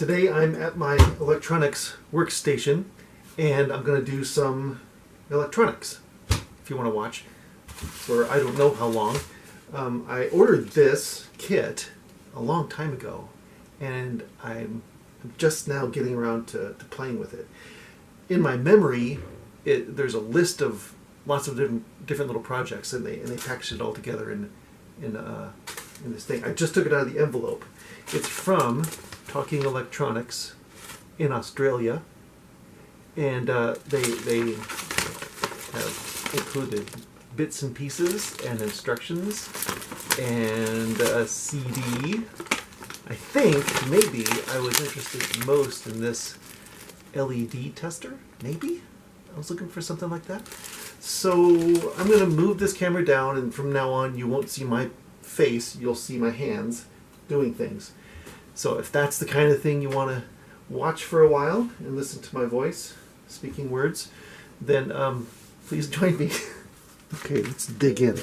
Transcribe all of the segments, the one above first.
Today I'm at my electronics workstation and I'm going to do some electronics, if you want to watch, for I don't know how long. I ordered this kit a long time ago and I'm just now getting around to playing with it. In my memory, there's a list of lots of different little projects, and they packaged it all together in this thing. I just took it out of the envelope. It's from Talking Electronics in Australia, and they have included bits and pieces and instructions and a CD. I think maybe I was interested most in this LED tester, maybe? I was looking for something like that. So I'm going to move this camera down, and from now on you won't see my face, you'll see my hands doing things. So if that's the kind of thing you want to watch for a while and listen to my voice speaking words, then please join me. Okay, let's dig in.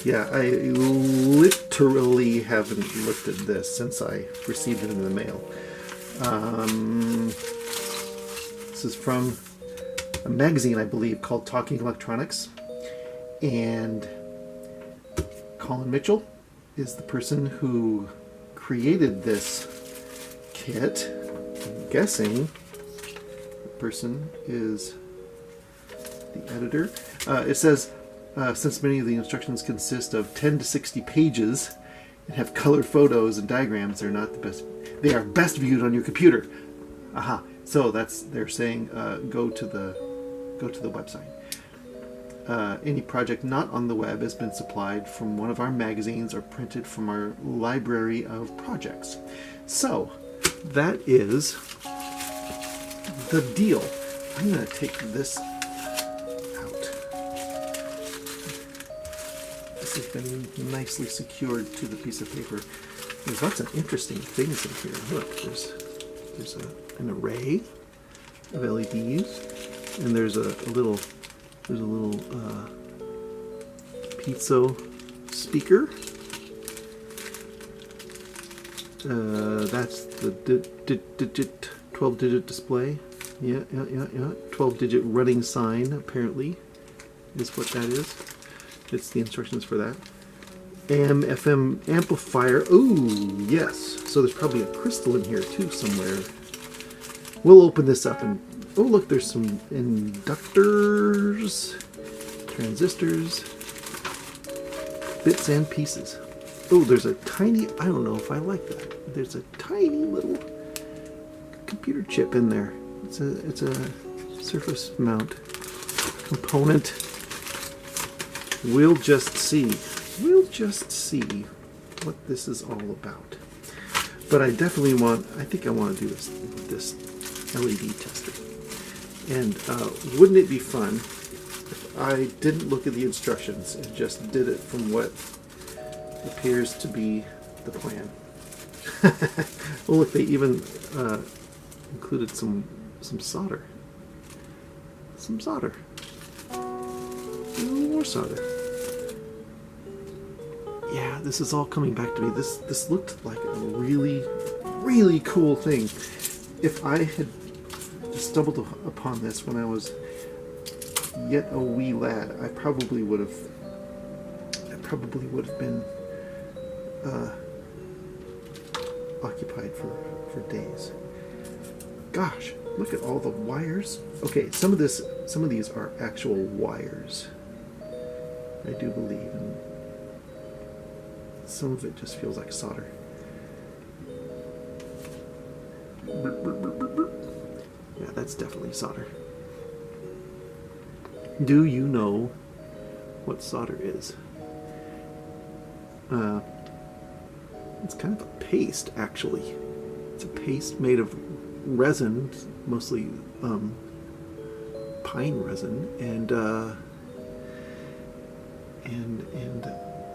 Yeah, I literally haven't looked at this since I received it in the mail. This is from a magazine, I believe, called Talking Electronics. And Colin Mitchell is the person who created this kit. I'm guessing the person is the editor. It says, since many of the instructions consist of 10 to 60 pages and have color photos and diagrams, they're not the best. They are best viewed on your computer. Aha! So they're saying go to the website. Any project not on the web has been supplied from one of our magazines or printed from our library of projects. So that is the deal. I'm going to take this out. This has been nicely secured to the piece of paper. There's lots of interesting things in here. Look, there's an array of LEDs, and there's a little piezo speaker. That's the 12-digit display. Yeah. 12-digit running sign, apparently, is what that is. It's the instructions for that. AM, FM amplifier. Ooh, yes. So there's probably a crystal in here too somewhere. We'll open this up and oh look, there's some inductors, transistors, bits and pieces. Oh, there's a tiny, I don't know if I like that. There's a tiny little computer chip in there. It's a surface mount component. We'll just see. We'll just see what this is all about. But I definitely I think I want to do this LED tester. And wouldn't it be fun if I didn't look at the instructions and just did it from what appears to be the plan? Oh look, they even included some solder. Some solder. More solder. Yeah, this is all coming back to me. This looked like a really, really cool thing. If I had stumbled upon this when I was yet a wee lad, I probably would have been occupied for days. Gosh, look at all the wires. Okay, some of these are actual wires, I do believe, and some of it just feels like solder. Yeah, that's definitely solder. Do you know what solder is? It's kind of a paste, actually. It's a paste made of resin, mostly pine resin, and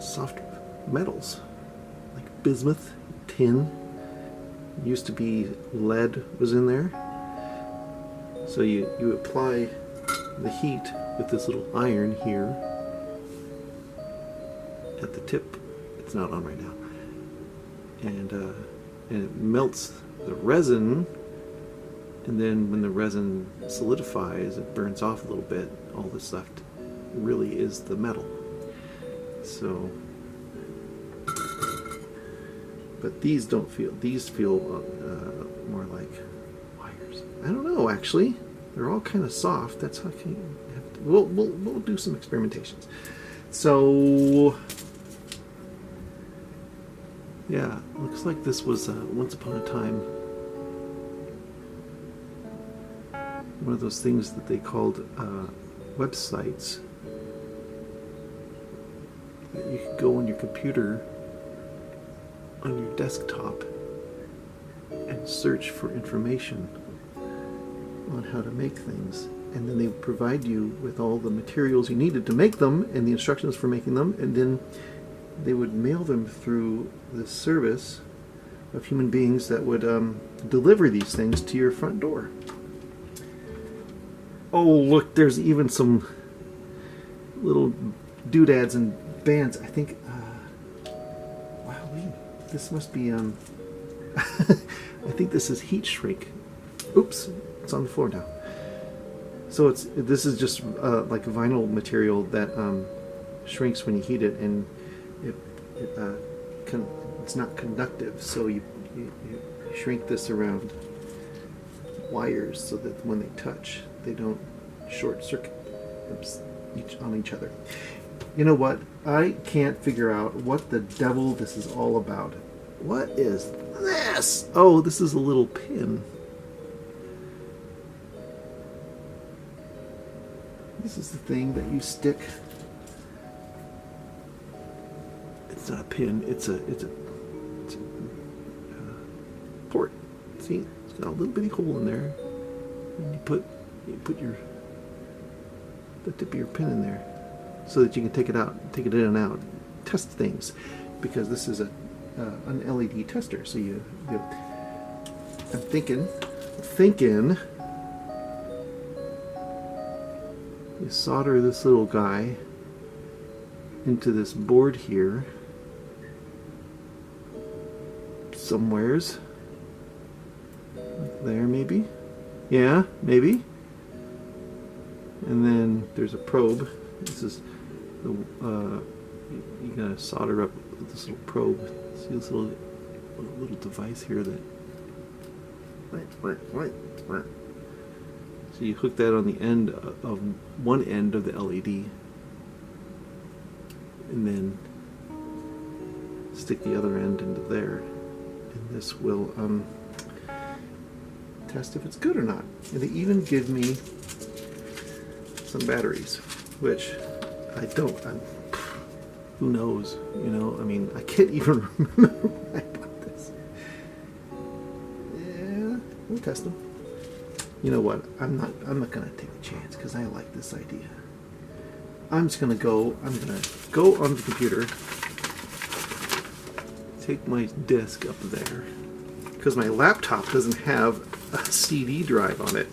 soft metals like bismuth, tin. Used to be lead was in there. So you apply the heat with this little iron here at the tip It's not on right now. And it melts the resin, and then when the resin solidifies, it burns off a little bit. All that's left really is the metal. So, but these don't feel. These feel more like wires. I don't know. Actually, they're all kind of soft. That's how we'll do some experimentations. So. Yeah, looks like this was once upon a time one of those things that they called websites that you could go on your computer, on your desktop, and search for information on how to make things. And then they would provide you with all the materials you needed to make them and the instructions for making them, and then they would mail them through the service of human beings that would deliver these things to your front door. Oh, look, there's even some little doodads and bands. I think, wow, this must be, I think this is heat shrink. Oops, it's on the floor now. So this is just like a vinyl material that shrinks when you heat it, and it's not conductive, so you shrink this around wires so that when they touch, they don't short circuit on each other. You know what? I can't figure out what the devil this is all about. What is this? Oh, this is a little pin. This is the thing that you stick. It's not a pin. It's a port. See, it's got a little bitty hole in there, and you put the tip of your pin in there, so that you can take it in and out, test things, because this is an LED tester. So I'm thinking, you solder this little guy into this board here. Somewheres. There, maybe. Yeah, maybe. And then there's a probe. This is the you gotta solder up this little probe. See this little device here that. What? So you hook that on the end of one end of the LED, and then stick the other end into there. And this will test if it's good or not. And they even give me some batteries, which I don't. Who knows? You know, I mean, I can't even remember when I bought this. Yeah, we'll test them. You know what? I'm not gonna take a chance because I like this idea. I'm gonna go on the computer, take my disk up there, because my laptop doesn't have a CD drive on it.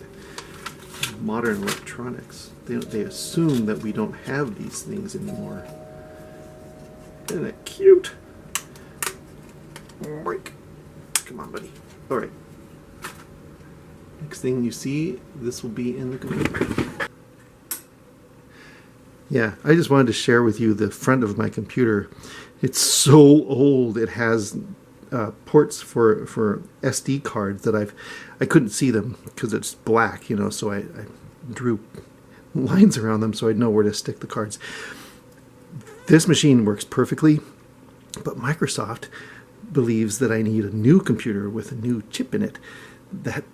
Modern electronics, they assume that we don't have these things anymore. Isn't it cute? Break. Come on, buddy. All right. Next thing you see, this will be in the computer. Yeah, I just wanted to share with you the front of my computer. It's so old. It has ports for SD cards that I couldn't see them because it's black, you know. So I drew lines around them so I'd know where to stick the cards. This machine works perfectly, but Microsoft believes that I need a new computer with a new chip in it that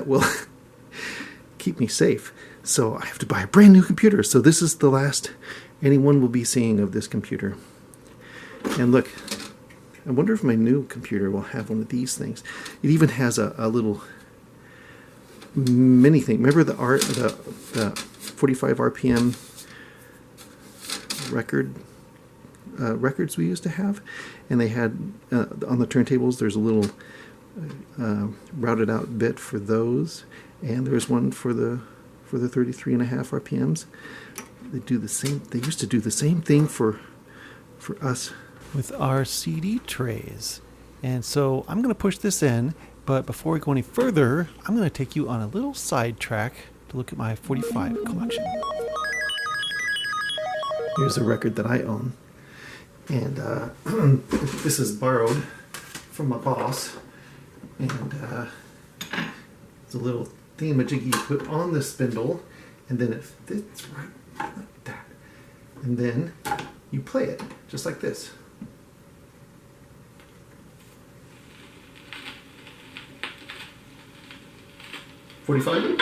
will keep me safe. So I have to buy a brand new computer. So this is the last anyone will be seeing of this computer. And look, I wonder if my new computer will have one of these things. It even has a little mini thing. Remember the 45 RPM records we used to have? And they had on the turntables, there's a little routed out bit for those, and there's one for the 33.5 RPMs. They do the same. They used to do the same thing for us with our CD trays. And so I'm going to push this in, but before we go any further, I'm going to take you on a little sidetrack to look at my 45 collection. Here's a record that I own. And this is borrowed from my boss. And it's a little thingamajiggy you put on the spindle, and then it fits right like that. And then you play it just like this. $45?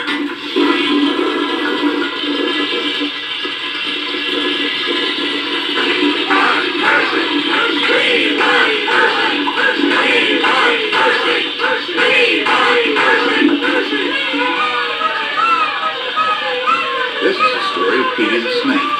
This is the story of Petey the Snake.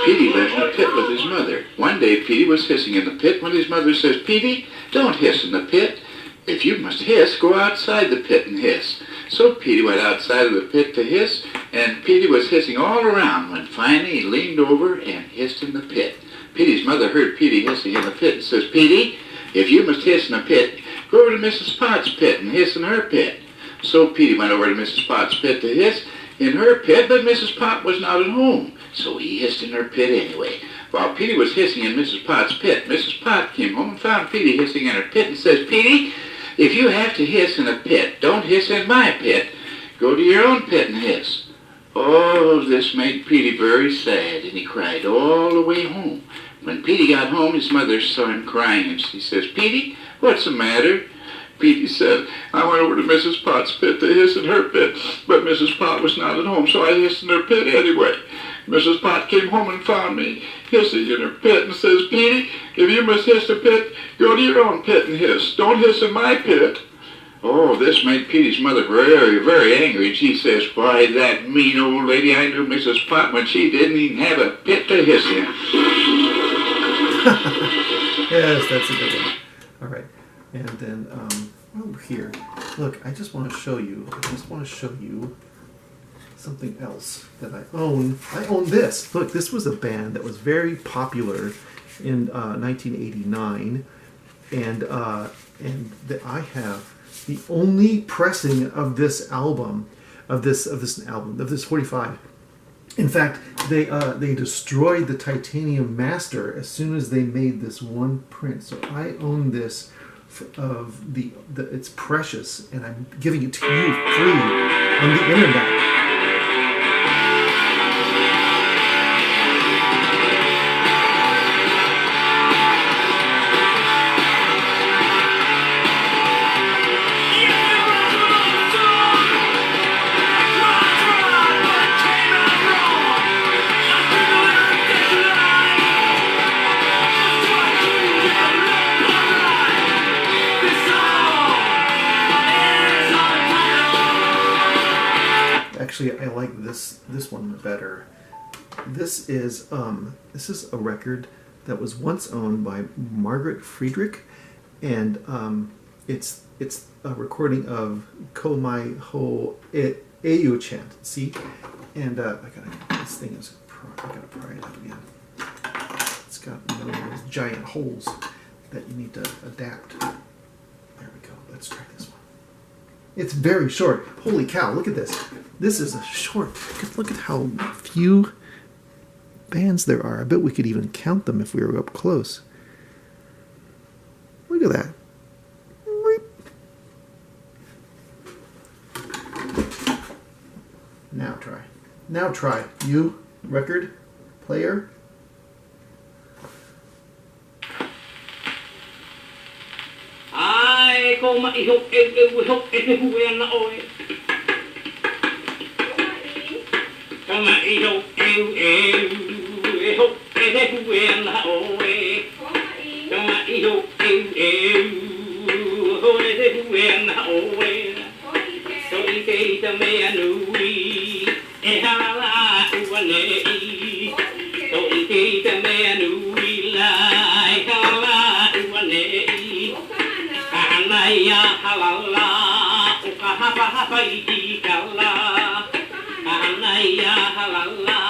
Petey lived in a pit with his mother. One day Petey was hissing in the pit when his mother says, "Petey, don't hiss in the pit. If you must hiss, go outside the pit and hiss." So Petey went outside of the pit to hiss, and Petey was hissing all around when finally he leaned over and hissed in the pit. Petey's mother heard Petey hissing in the pit and says, "Petey, if you must hiss in the pit, go over to Mrs. Potts' pit and hiss in her pit." So Petey went over to Mrs. Potts' pit to hiss in her pit, but Mrs. Pot was not at home, so he hissed in her pit anyway. While Petey was hissing in Mrs. Potts' pit, Mrs. Pot came home and found Petey hissing in her pit and says, "Petey, if you have to hiss in a pit, don't hiss in my pit. Go to your own pit and hiss." Oh, this made Petey very sad, and he cried all the way home. When Petey got home, his mother saw him crying, and she says, "Petey, what's the matter?" Petey said, "I went over to Mrs. Potts' pit to hiss in her pit, but Mrs. Pot was not at home, so I hissed in her pit anyway. Mrs. Pot came home and found me hissing in her pit and says, 'Petey, if you must hiss a pit, go to your own pit and hiss. Don't hiss in my pit.'" Oh, this made Petey's mother very, very angry, and she says, "Why, that mean old lady, I knew Mrs. Pot when she didn't even have a pit to hiss in." Yes, that's a good one. All right. And then over here, look, I just want to show you something else that I own. I own this. Look, this was a band that was very popular in 1989, and that I have the only pressing of this album, of this 45. In fact, they destroyed the titanium master as soon as they made this one print. So I own this. It's precious, and I'm giving it to you free on the internet. Actually, I like this one better. This is a record that was once owned by Margaret Friedrich, and it's a recording of Ko Mai Ho Eyu chant. See, and I gotta pry it out again. It's got one of those giant holes that you need to adapt. There we go. Let's try this one. It's very short. Holy cow, look at this. This is a short. Look at how few bands there are. I bet we could even count them if we were up close. Look at that. Now try. Now try. You, record player. Ai cô mà yêu na oi. Kama yêu na oi. Kama yêu na oi. So ike ta me anui e hala uane. So ike ta me anui lai hala uane. Anaya halala ukahapa ikala. Anaya halala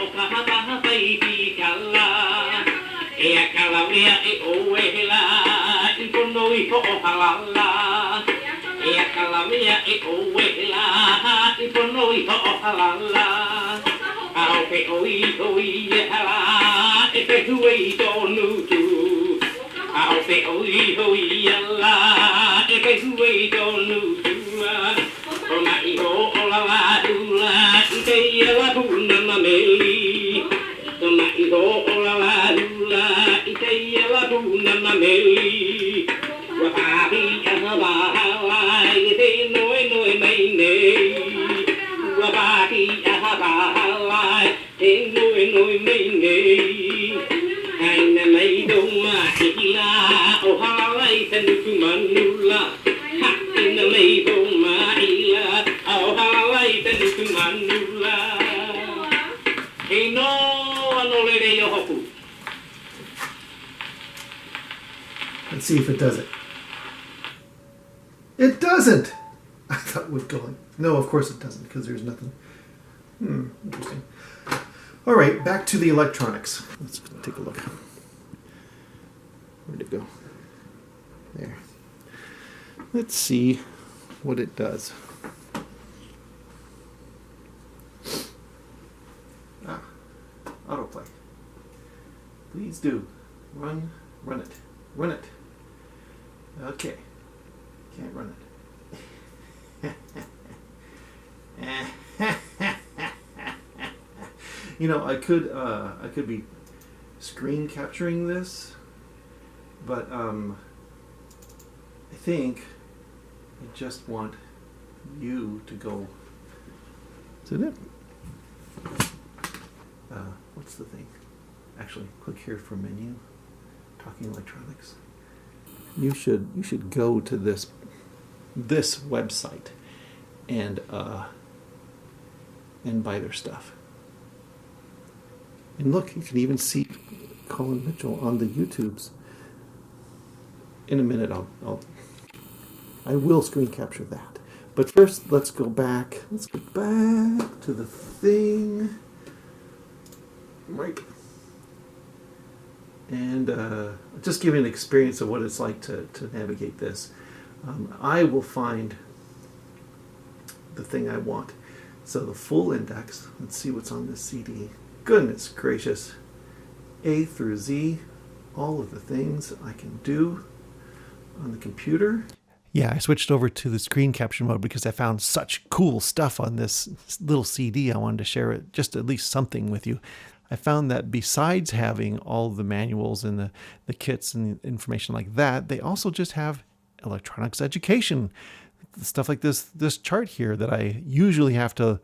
ukahapa ikala. E Yakalamia e oela, ipono ipo halala. Yakalamia e oela, ipono ipo halala. Aope oi hala, e pe hui to nutu. Aope oi hala, e pe hui to nutu. Ona iho ola la dula, ite ia buna mameli. Ona iho ola la dula, ite ia buna mameli. Wapahi ahabahala, ite noi maine. Wapahi ahabahala, ite noi maine. Aina mai doma hila, ohala ite nuku manula. Ha, ina mai doma hila, ohala ite nuku manula. Hey no, anolere yohoku. Let's see if it does it. It doesn't! I thought it would go like... No, of course it doesn't, because there's nothing. Interesting. All right, back to the electronics. Let's take a look. Where'd it go? There. Let's see what it does. Autoplay. Please do. Run it. Run it. Okay. Can't run it. You know, I could be screen capturing this, but I think I just want you to go. Is it? What's the thing? Actually, click here for menu. Talking electronics. You should go to this website and buy their stuff. And look, you can even see Colin Mitchell on the YouTubes. In a minute, I will screen capture that. But first, let's go back. Let's go back to the thing. Right. And just give you an experience of what it's like to navigate this. I will find the thing I want. So the full index, let's see what's on this CD. Goodness gracious. A through Z, all of the things I can do on the computer. Yeah, I switched over to the screen capture mode because I found such cool stuff on this little CD. I wanted to share it, just at least something with you. I found that besides having all the manuals and the kits and the information like that, they also just have electronics education. Stuff like this chart here that I usually have to,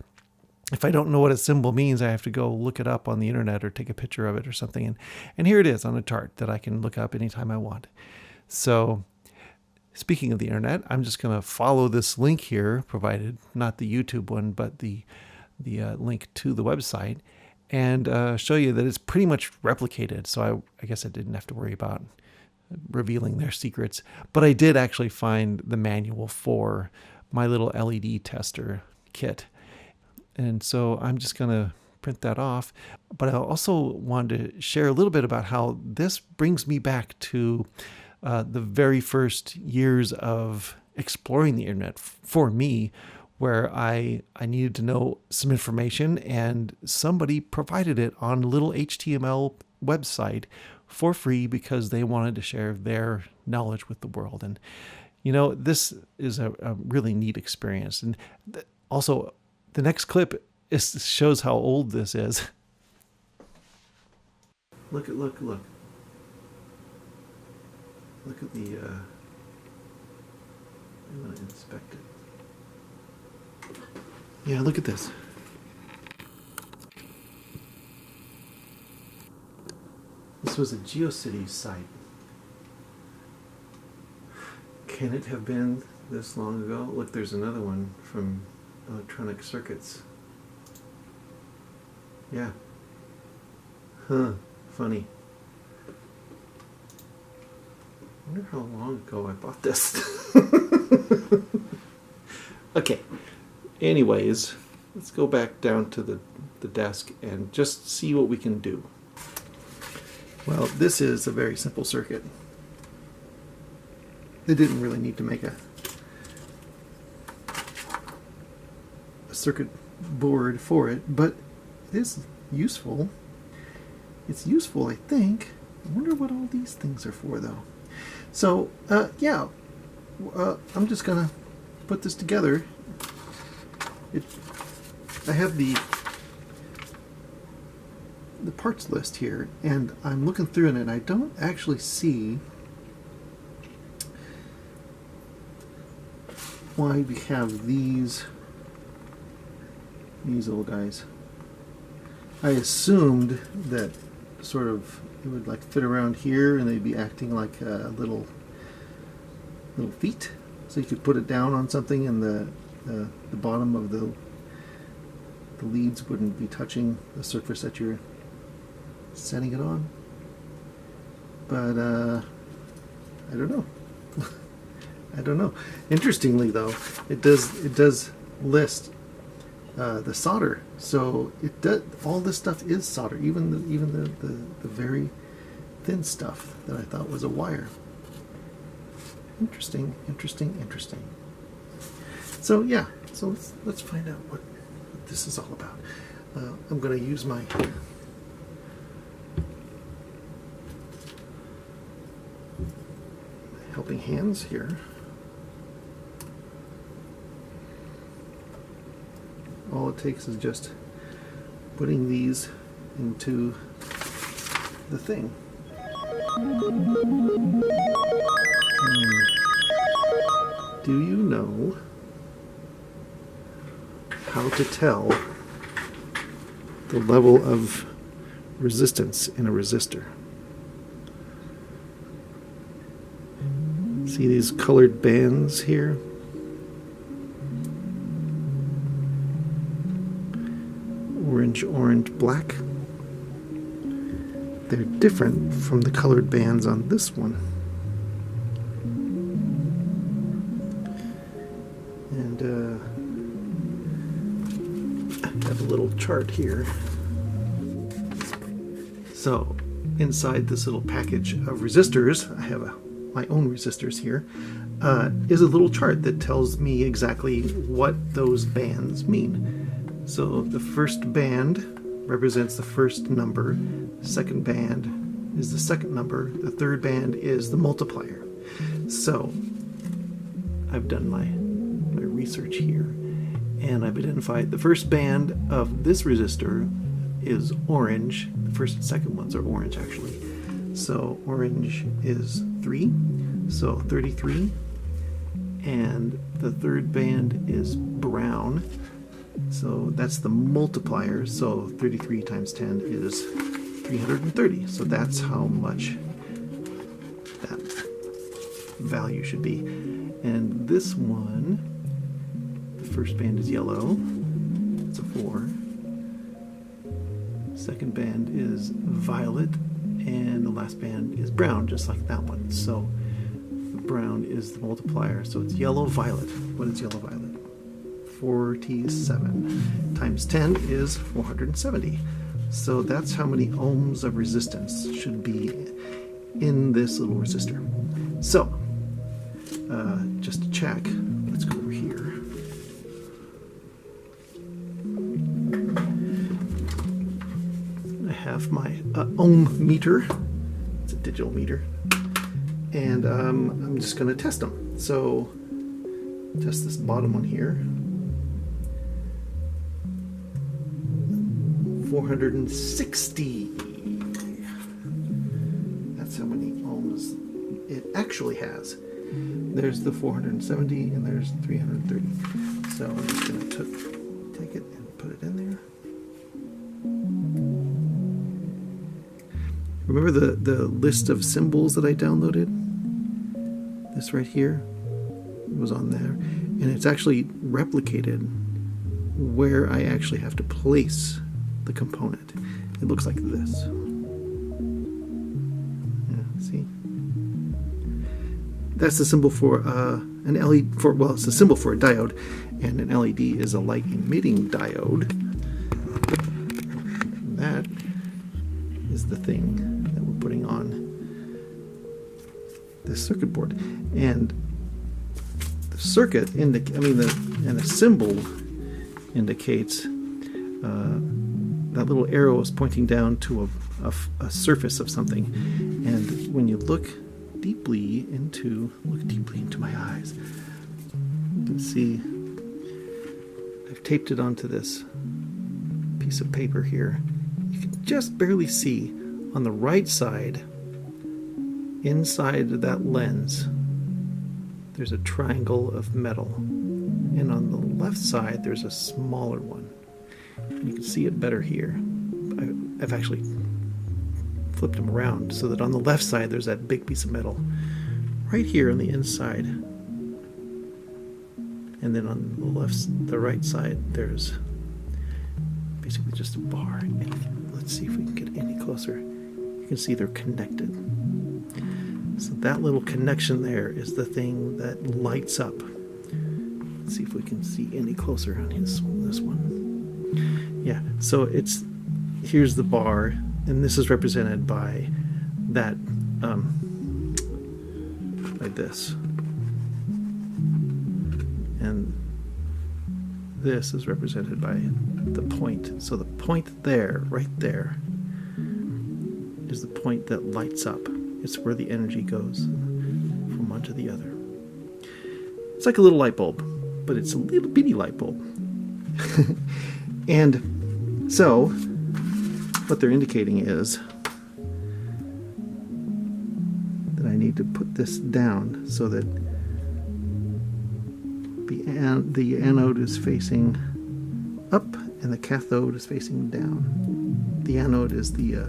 if I don't know what a symbol means, I have to go look it up on the internet or take a picture of it or something. And here it is on a chart that I can look up anytime I want. So speaking of the internet, I'm just going to follow this link here, provided not the YouTube one, but the link to the website, and show you that it's pretty much replicated. So I guess I didn't have to worry about revealing their secrets. But I did actually find the manual for my little LED tester kit. And so I'm just going to print that off. But I also wanted to share a little bit about how this brings me back to the very first years of exploring the internet for me, where I needed to know some information and somebody provided it on a little HTML website for free because they wanted to share their knowledge with the world. And, you know, this is a really neat experience. And also, the next clip shows how old this is. Look. Look at the, I'm going to inspect it. Yeah, look at this. This was a GeoCities site. Can it have been this long ago? Look, there's another one from Electronic Circuits. Yeah. Huh. Funny. I wonder how long ago I bought this. Okay. Anyways, let's go back down to the desk and just see what we can do. Well, this is a very simple circuit. They didn't really need to make a circuit board for it, but it is useful. It's useful, I think. I wonder what all these things are for, though. So, yeah, I'm just gonna put this together. I have the parts list here, and I'm looking through it, and I don't actually see why we have these little guys. I assumed that sort of it would like fit around here, and they'd be acting like little feet, so you could put it down on something, and the bottom of the leads wouldn't be touching the surface that you're setting it on. But I don't know. I don't know. Interestingly, though, it does list the solder. So it does. All this stuff is solder, even the very thin stuff that I thought was a wire. Interesting, interesting, interesting. So yeah. So let's find out what this is all about. I'm going to use my helping hands here. All it takes is just putting these into the thing. Do you know how to tell the level of resistance in a resistor? See these colored bands here? Orange, orange, black. They're different from the colored bands on this one. And I have a little chart here. So inside this little package of resistors, I have my own resistors here, is a little chart that tells me exactly what those bands mean. So the first band represents the first number, the second band is the second number, the third band is the multiplier. So I've done my research here, and I've identified the first band of this resistor is orange. The first and second ones are orange, actually. So orange is 3, so 33, and the third band is brown. So that's the multiplier, so 33 times 10 is 330. So that's how much that value should be. And this one, the first band is yellow, it's a 4. Second band is violet, and the last band is brown, just like that one. So brown is the multiplier, so it's yellow, violet. What is yellow, violet? 47 times 10 is 470. So that's how many ohms of resistance should be in this little resistor. So just to check, let's go over here. I have my ohm meter. It's a digital meter, and I'm just going to test them. So test this bottom one here. 460. That's how many ohms it actually has. There's the 470 and there's 330. So I'm just going to take it and put it in there. Remember the list of symbols that I downloaded? This right here was on there, and it's actually replicated where I actually have to place the component. It looks like this. Yeah, see? That's the symbol for an LED. Well, it's a symbol for a diode, and an LED is a light emitting diode. That is the thing that we're putting circuit board, and the circuit and a symbol indicates that little arrow is pointing down to a surface of something. And when you look deeply into my eyes, you can see I've taped it onto this piece of paper here. You can just barely see on the right side, inside of that lens, there's a triangle of metal, and on the left side there's a smaller one. And you can see it better here. I've actually flipped them around so that on the left side there's that big piece of metal right here on the inside, and then on the right side there's basically just a bar. And let's see if we can get any closer. You can see they're connected. So that little connection there is the thing that lights up. Let's see if we can see any closer on this one. Yeah, so here's the bar, and this is represented by that, by this. And this is represented by the point. So the point there, right there, is the point that lights up. It's where the energy goes from one to the other. It's like a little light bulb, but it's a little bitty light bulb. And so what they're indicating is that I need to put this down so that the anode is facing up and the cathode is facing down. The anode is the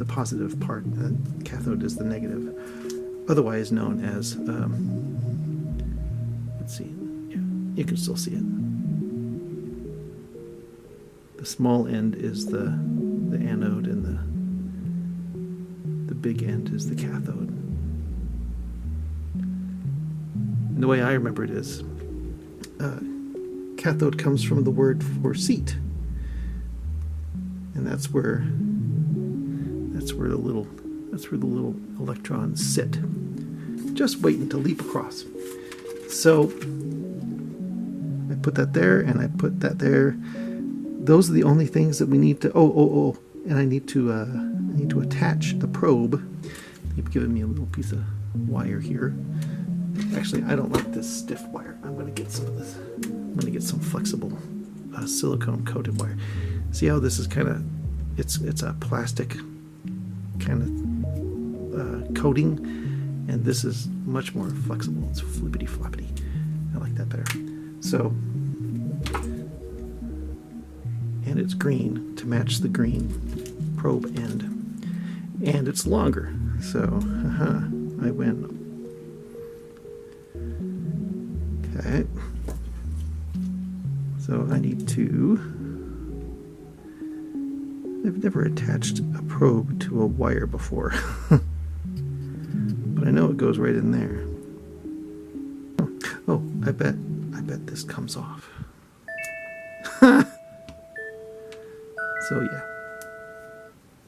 positive part, and the cathode is the negative, otherwise known as, let's see, yeah, you can still see it. The small end is the anode, and the big end is the cathode. And the way I remember it is, cathode comes from the word for seat, and that's where the little electrons sit, just waiting to leap across. So I put that there, and I put that there. Those are the only things that we need to. And I need to attach the probe. You've given me a little piece of wire here. Actually, I don't like this stiff wire. I'm going to get some of this. I'm going to get some flexible silicone coated wire. See how this is kind of, it's a plastic kind of coating, and this is much more flexible. It's flippity floppity. I like that better. So, and it's green to match the green probe end, and it's longer. So, I win. Okay. So I need to. I've never attached a probe to a wire before, but I know it goes right in there. Oh, I bet this comes off. So yeah,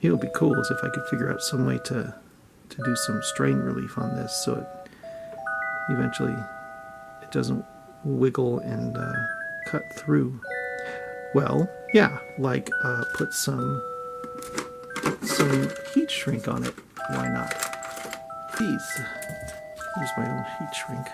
it would be cool is if I could figure out some way to do some strain relief on this, so it eventually it doesn't wiggle and cut through. Well, yeah, like put some heat shrink on it. Why not? Here's my own heat shrink.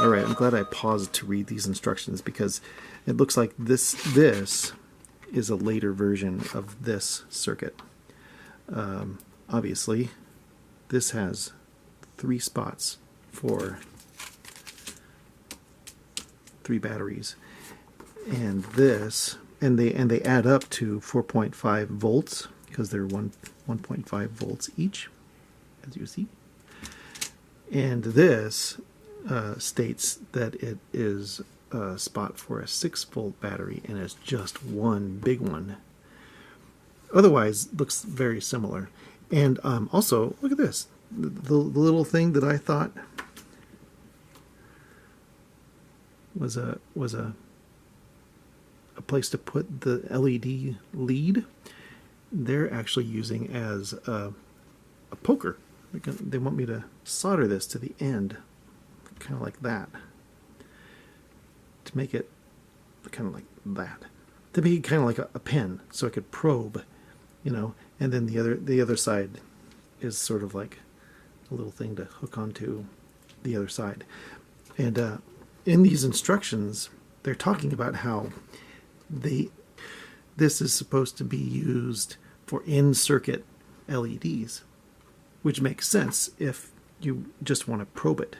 Alright, I'm glad I paused to read these instructions because it looks like this is a later version of this circuit. Obviously, this has 3 spots for 3 batteries, and this, and they add up to 4.5 volts because they're 1.5 volts each, as you see. And this states that it is a spot for a 6-volt battery, and it's just one big one. Otherwise, looks very similar. And also, look at this. The little thing that I thought was a place to put the LED lead, they're actually using as a poker. They want me to solder this to the end, kind of like that, to make it kind of like that, to be kind of like a pen, so I could probe, you know. And then the other side is sort of like a little thing to hook onto the other side. And in these instructions, they're talking about how this is supposed to be used for in-circuit LEDs, which makes sense if you just want to probe it.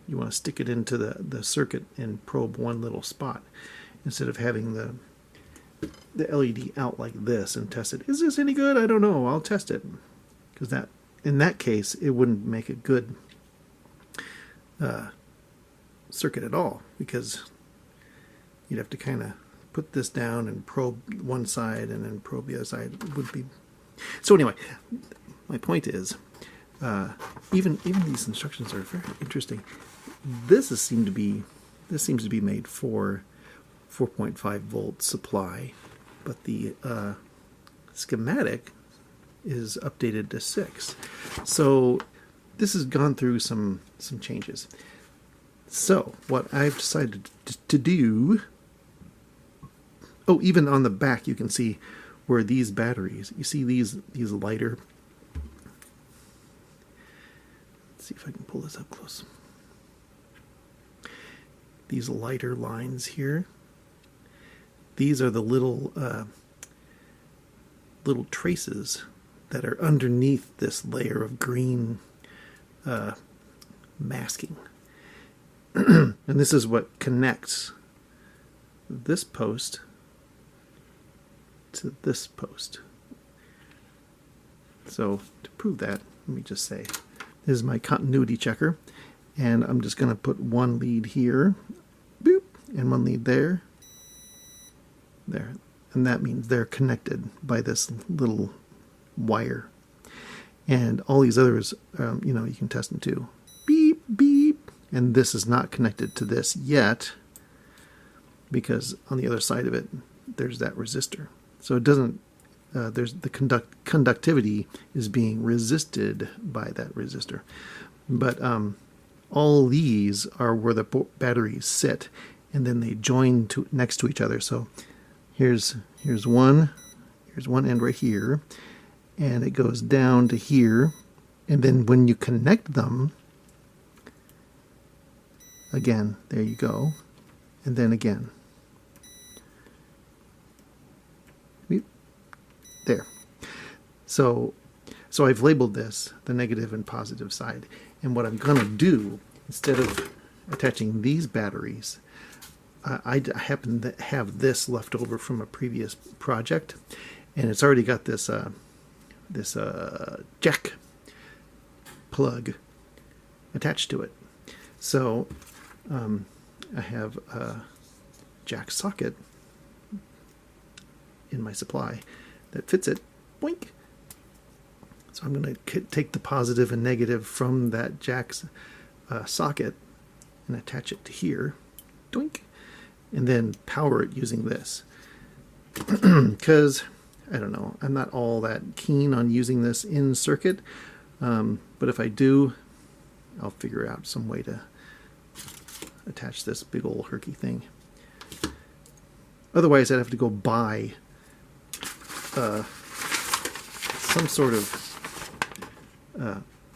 You want to stick it into the circuit and probe one little spot instead of having the LED out like this and test it. Is this any good? I don't know. I'll test it. Because in that case, it wouldn't make a good circuit at all, because you'd have to kind of put this down and probe one side and then probe the other side. It would be... So anyway, my point is, even these instructions are very interesting. This seems to be made for 4.5 volt supply, but the schematic is updated to 6. So this has gone through some changes. So what I've decided to do, oh, even on the back you can see where these batteries, you see these lighter, let's see if I can pull this up close. These lighter lines here, these are the little traces that are underneath this layer of green masking. And this is what connects this post to this post. So to prove that, let me just say, this is my continuity checker, and I'm just going to put one lead here, boop, and one lead there, there, and that means they're connected by this little wire. And all these others, you know, you can test them too. Beep, beep. And this is not connected to this yet, because on the other side of it, there's that resistor. So it doesn't, there's the conductivity is being resisted by that resistor. But all these are where the batteries sit, and then they join next to each other. So here's one end right here, and it goes down to here, and then when you connect them, again, there you go, and then again. There. So I've labeled this the negative and positive side, and what I'm going to do, instead of attaching these batteries, I happen to have this left over from a previous project, and it's already got this jack plug attached to it. So I have a jack socket in my supply that fits it. Boink. So I'm going to take the positive and negative from that jack's socket and attach it to here. Doink. And then power it using this. Because, I don't know, I'm not all that keen on using this in circuit. But if I do, I'll figure out some way to attach this big old herky thing. Otherwise, I'd have to go buy some sort of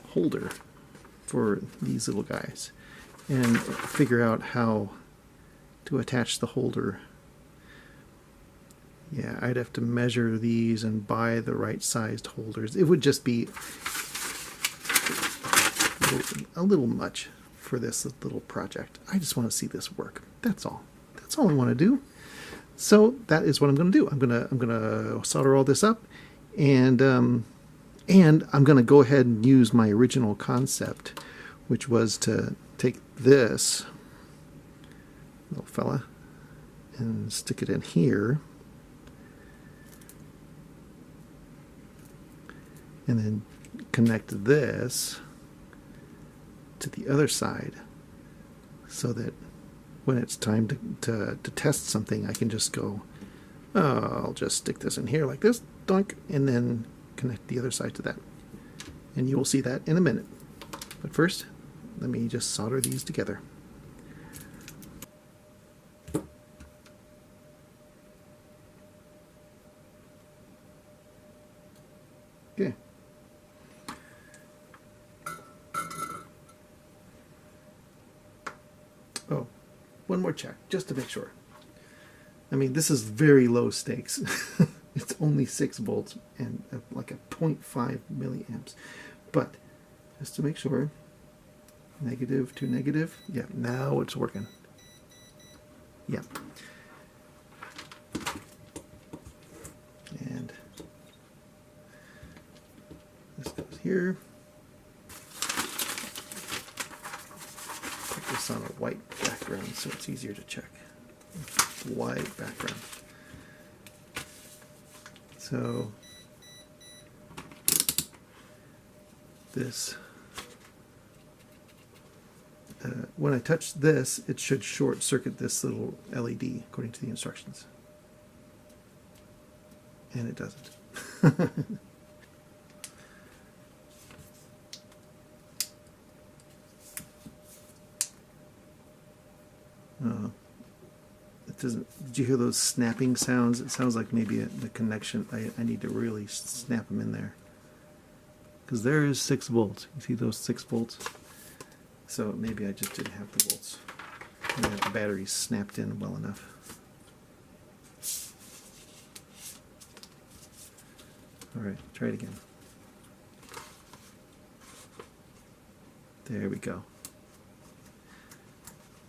holder for these little guys and figure out how to attach the holder. Yeah, I'd have to measure these and buy the right sized holders. It would just be a little much for this little project. I just want to see this work. That's all. That's all I want to do. So that is what I'm going to do. I'm gonna solder all this up, and I'm going to go ahead and use my original concept, which was to take this little fella and stick it in here, and then connect this to the other side, so that when it's time to test something, I can just go, oh, I'll just stick this in here like this, dunk, and then connect the other side to that. And you will see that in a minute. But first, let me just solder these together. Okay. Oh, one more check, just to make sure. I mean, this is very low stakes. It's only 6 volts and like a 0.5 milliamps. But, just to make sure, negative to negative. Yeah, now it's working. Yeah. And this goes here. Put this on a white background so it's easier to check. White background. So this, when I touch this, it should short circuit this little LED according to the instructions. And it doesn't. It doesn't. Did you hear those snapping sounds? It sounds like maybe the connection. I need to really snap them in there, because there is 6 volts. You see those 6 volts? So maybe I just didn't have the volts. Maybe the batteries snapped in well enough. All right, try it again. There we go.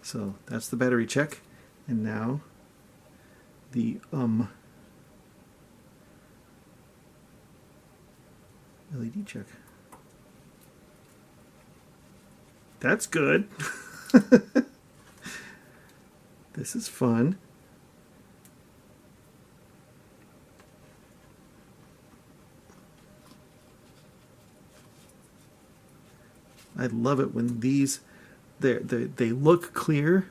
So that's the battery check, and now the LED check. That's good. This is fun. I love it when these they look clear,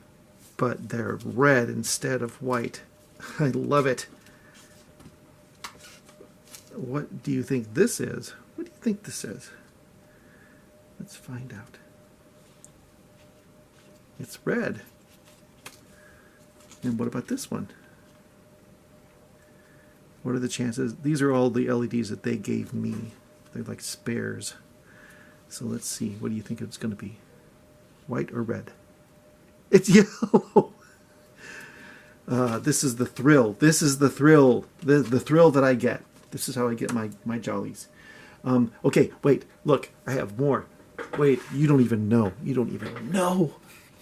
but they're red instead of white. I love it. What do you think this is? What do you think this is? Let's find out. It's red. And what about this one? What are the chances? These are all the LEDs that they gave me. They're like spares. So let's see. What do you think it's going to be? White or red? It's yellow. This is the thrill. This is the thrill. The thrill that I get. This is how I get my jollies. Okay, wait. Look, I have more. Wait, you don't even know. You don't even know.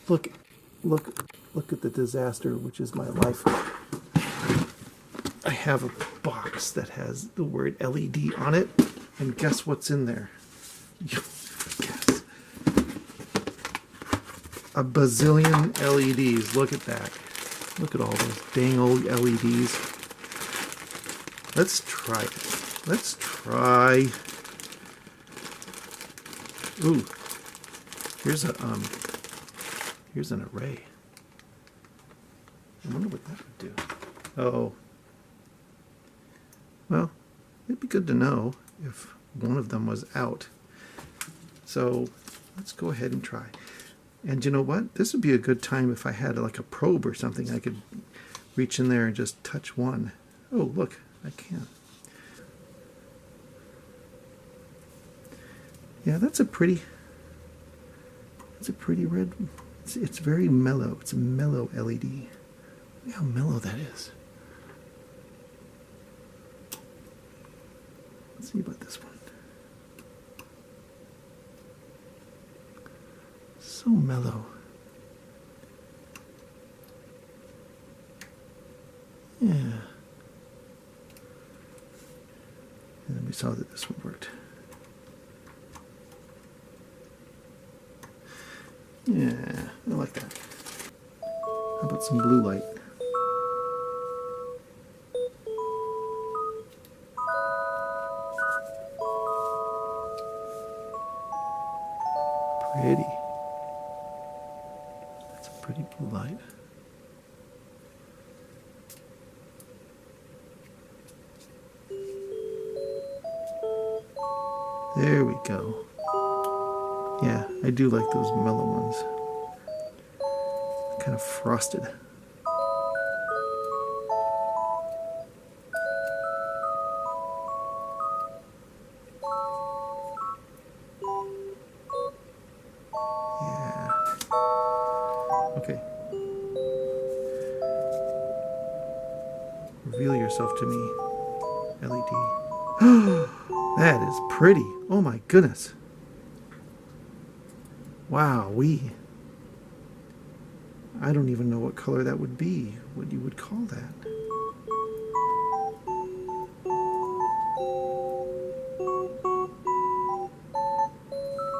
Look at the disaster, which is my life. I have a box that has the word LED on it, and guess what's in there? Guess. A bazillion LEDs. Look at that. Look at all those dang old LEDs. Let's try it. Let's try. Ooh. Here's an array. I wonder what that would do. Oh. Well, it'd be good to know if one of them was out. So let's go ahead and try. And you know what? This would be a good time if I had like a probe or something. I could reach in there and just touch one. Oh, look, I can. Yeah, that's a pretty It's a pretty red. It's very mellow. It's a mellow LED. Look how mellow that is. Let's see about this one. So mellow. Yeah. And then we saw that this one worked. Yeah, I like that. How about some blue light? Pretty. That's a pretty blue light. There we go. Yeah, I do like those mellow ones. Kind of frosted. Yeah. Okay. Reveal yourself to me, LED. That is pretty. Oh my goodness. Wow-wee. I don't even know what color that would be, what you would call that.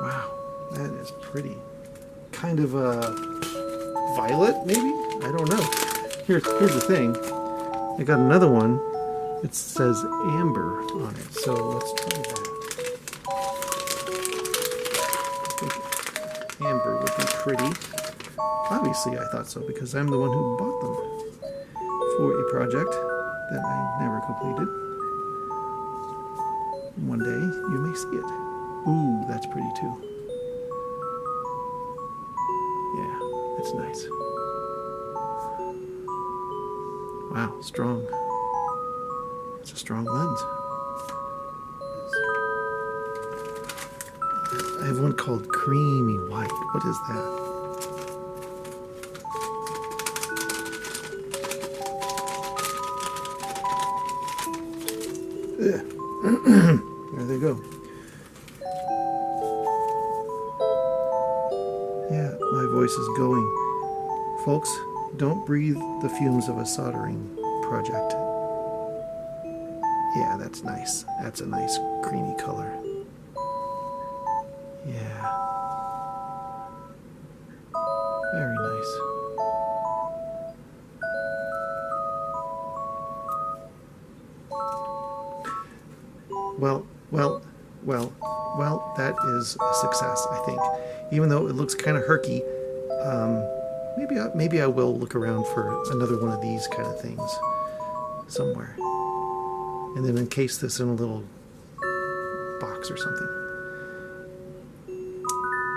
Wow, that is pretty. Kind of a violet, maybe? I don't know. Here's the thing. I got another one. It says amber on it, so let's try that. I think amber would be pretty. Obviously I thought so, because I'm the one who bought them for a project that I never completed. One day you may see it. Ooh, that's pretty too. Yeah, it's nice. Wow, strong. It's a strong lens. I have one called creamy white. What is that? There they go. Yeah, my voice is going. Folks, don't breathe the fumes of a soldering project. Yeah, that's nice. That's a nice creamy color. Yeah. Very nice. Well, that is a success, I think. Even though it looks kind of herky, maybe I will look around for another one of these kind of things somewhere. And then encase this in a little box or something.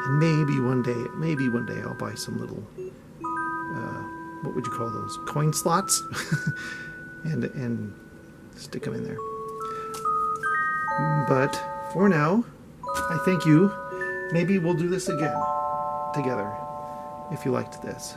And maybe one day I'll buy some little, what would you call those? Coin slots? and stick them in there. But for now, I thank you. Maybe we'll do this again together if you liked this.